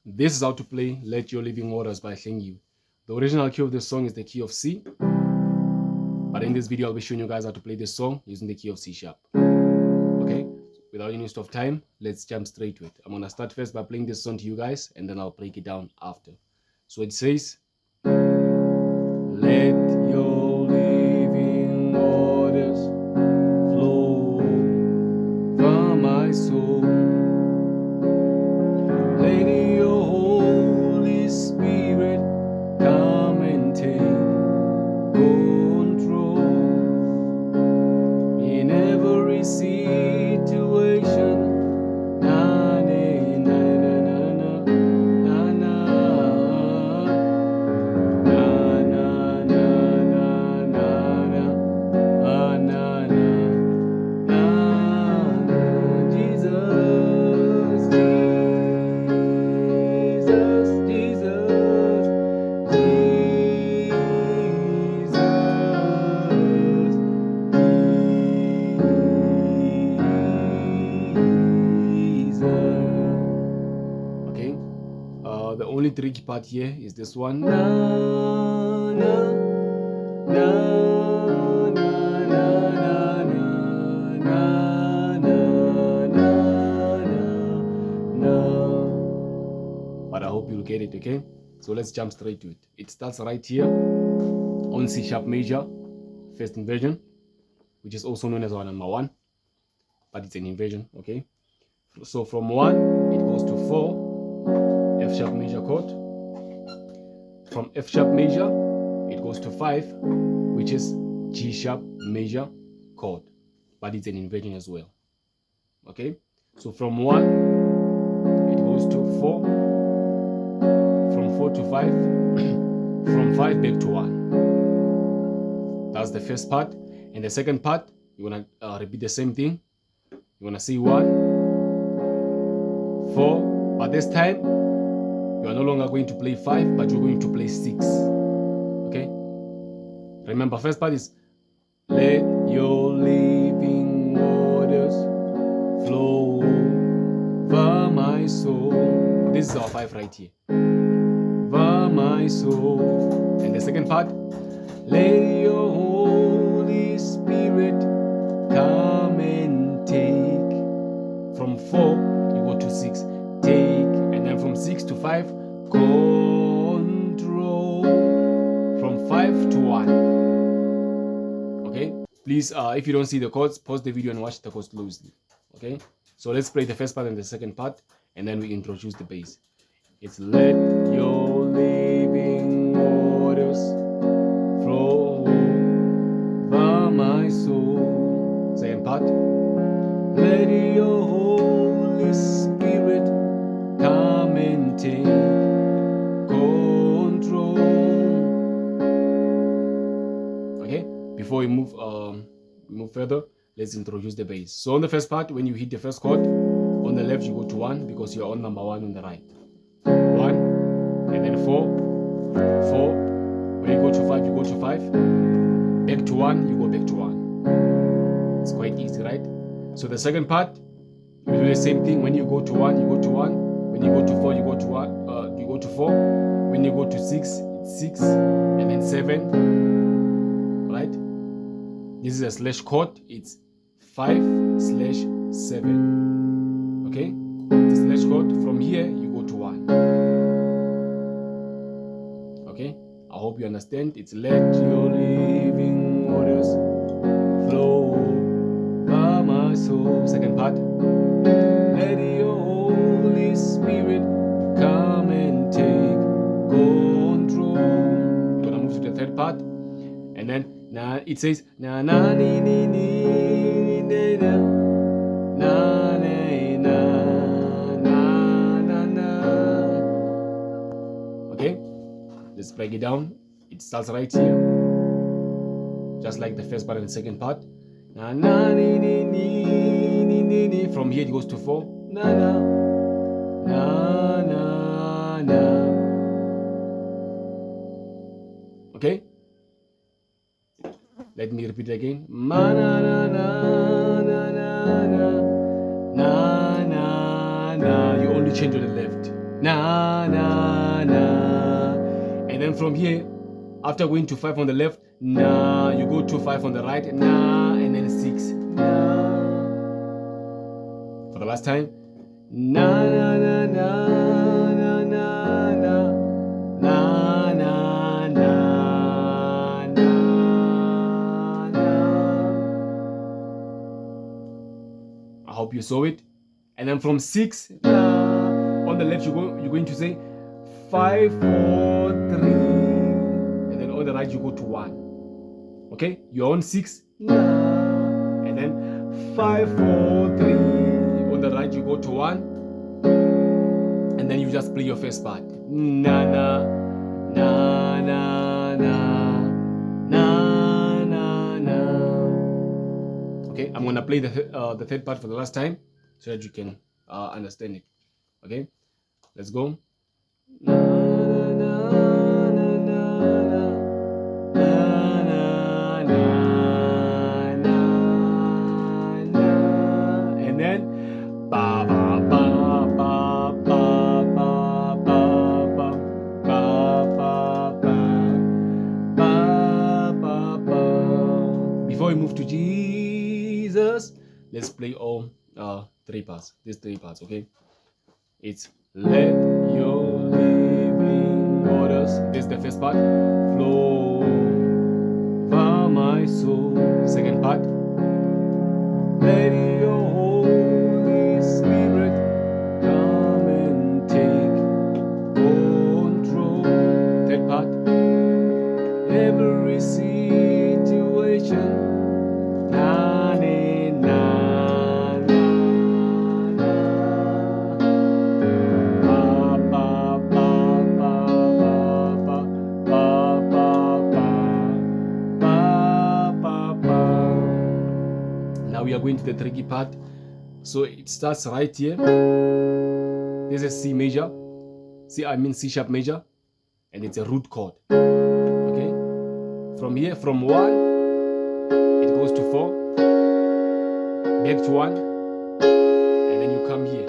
This is how to play Let Your Living Waters by hlengiwe. The original key of this song is the key of C, but in this video I'll be showing you guys how to play this song using the key of C sharp. Okay, without any waste of time, let's jump straight to it. I'm gonna start first by playing this song to you guys, and then I'll break it down after. So it says, let your living waters flow from my soul. Let your Holy Spirit come and take control in every situation. Na, na, na, na, na, na, na, the only tricky part here is this one. Na, na, na, na, na, na, na, na, na. But I hope you'll get it, okay? So let's jump straight to it. It starts right here on C sharp major, first inversion, which is also known as our number 1, but it's an inversion, okay? So from 1, it goes to 4, F sharp major chord. From F sharp major, it goes to 5, which is G sharp major chord, but it's an inversion as well. Okay, so from 1, it goes to 4, from 4 to 5, from 5 back to 1. That's the first part. And the second part, you want to repeat the same thing. You want to say 1, 4, but this time, you are no longer going to play 5, but you're going to play 6. Okay? Remember, first part is let your living waters flow over my soul. This is our 5 right here. Over my soul. And the second part, let your Holy Spirit come and take. From 4, you go to 6. Take. And then from 6 to 5, control. From 5 to 1. Okay? Please, if you don't see the chords, pause the video and watch the chords closely. Okay? So let's play the first part and the second part, and then we introduce the bass. It's let your living waters flow over my soul. Second part. Let your Holy Spirit come and take control. Okay, before we move further, let's introduce the bass. So on the first part, when you hit the first chord, on the left you go to 1 because you're on number 1 on the right. 1, and then 4, 4. When you go to 5, you go to 5. Back to 1, you go back to 1. It's quite easy, right? So the second part, you do the same thing. When you go to 1, you go to 1. When you go to 4, you go to 1. You go to 4. When you go to 6, it's 6, and then 7. Right? This is a slash chord. It's 5/7. Okay? It's a slash chord. From here, you go to 1. Okay? I hope you understand. It's let your living waters flow by my soul. Second part. Let your Holy Spirit come and take control. I'm gonna move to the third part, and then it says na na ni ni ni ni na na na na na. Okay, let's break it down. It starts right here, just like the first part and the second part. Na na ni ni ni ni ni. From here it goes to 4. Na na na na na. Okay? Let me repeat it again. Ma na na na na na na na na na. You only change on the left. na, na, na. And then from here, after going to 5 on the left, na, you go to 5 on the right, na, and then 6, na. For the last time, na, na, na, na, na, na, na, na, na, na, na. I hope you saw it. And then from 6, on the left, you're going to say 5, 4, 3. And then on the right, you go to 1. Okay? You're on 6, and then 5, 4, 3. On the right, you go to 1. And then you just play your first part. Na, na, na, na, na, na, na, na. Okay? I'm going to play the third part for the last time, so that you can understand it. Okay, let's go. Na, na, na, na, na, na, na, na, and then ba ba ba ba ba ba ba ba ba ba ba ba. Before we move to Jesus, let's play all 3 parts. These 3 parts, okay? It's let your living waters. This is the first part. Flow over my soul. Second part. Let your Holy Spirit come and take control. Third part. Every situation. Na, na, na, na, na. Ba, ba, ba, ba, ba, ba, ba, ba, ba, ba. Now we are going to the tricky part. So it starts right here. This is C major. C sharp major. And it's a root chord. Okay? From here, from 1, it goes to 4. Back to 1. And then you come here.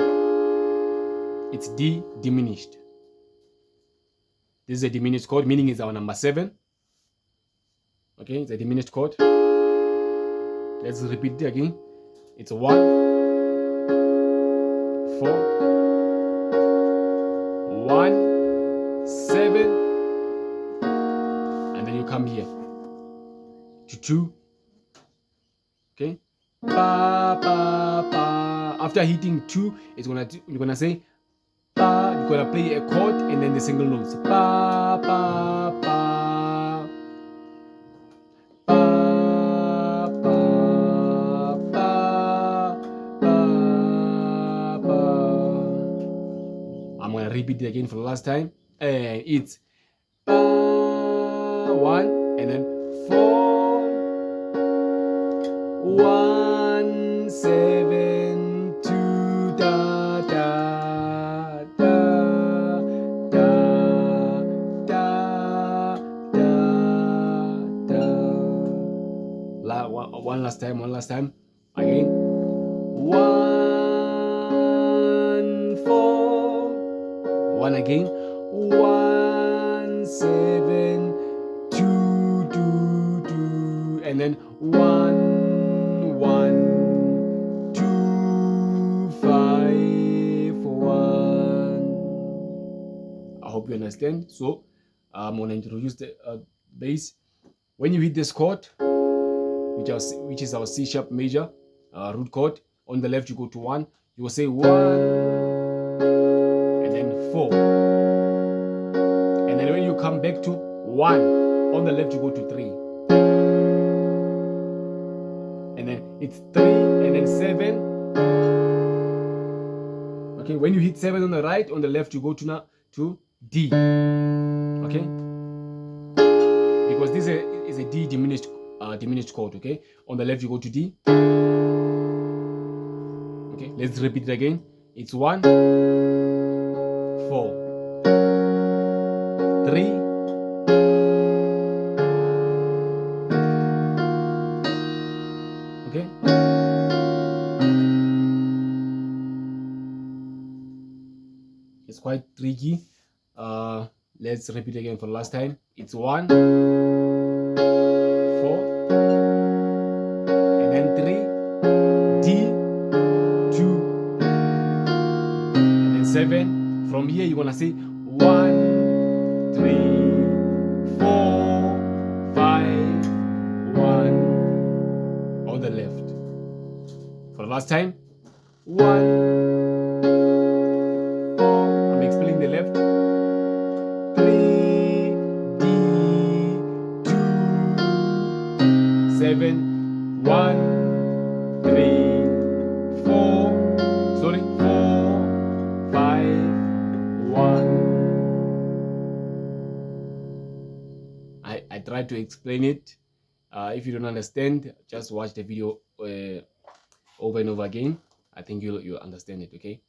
It's D diminished. This is a diminished chord, meaning it's our number 7. Okay, it's a diminished chord. Let's repeat it again. It's 1, 4, 1, 7, and then you come here to 2. Okay, ba ba ba. After hitting 2, you're gonna say ba. You're gonna play a chord and then the single notes. Ba ba ba. I'm gonna repeat it again for the last time. And it's ba, 1 and then 4, 1, 7, 2, da da da da da da da. One last time. Again. 1, 4. 1 again. 1, 7, 2, 2, 2, and then 1, 1, 2, 5, 1. I hope you understand. So I'm gonna introduce the bass. When you hit this chord, which is our C sharp major root chord, on the left you go to 1. You will say 1 and then 4. And then when you come back to 1, on the left you go to 3. And then it's 3 and then 7. Okay, when you hit 7 on the right, on the left you go to D. Okay? Because this is a D diminished chord, okay? On the left you go to D. Okay, let's repeat it again. It's 1, 4, 3, okay? It's quite tricky. Let's repeat again for the last time. It's 1, 4, and then 3, D, 2, and then 7. From here you're gonna say 1, 3, 4, 5, 1 on the left. For the last time, 1, 4, I'm explaining the left, 3, D, 2, 7, 1, 3, 4, sorry, 4, 5, 1. I tried to explain it. If you don't understand, just watch the video over and over again. I think you'll understand it. Okay,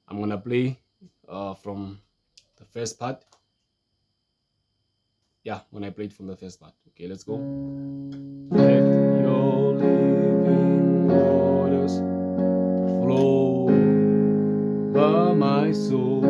I'm gonna play from the first part. Yeah, when I played from the first part. Okay, let's go. Let your living waters flow by my soul.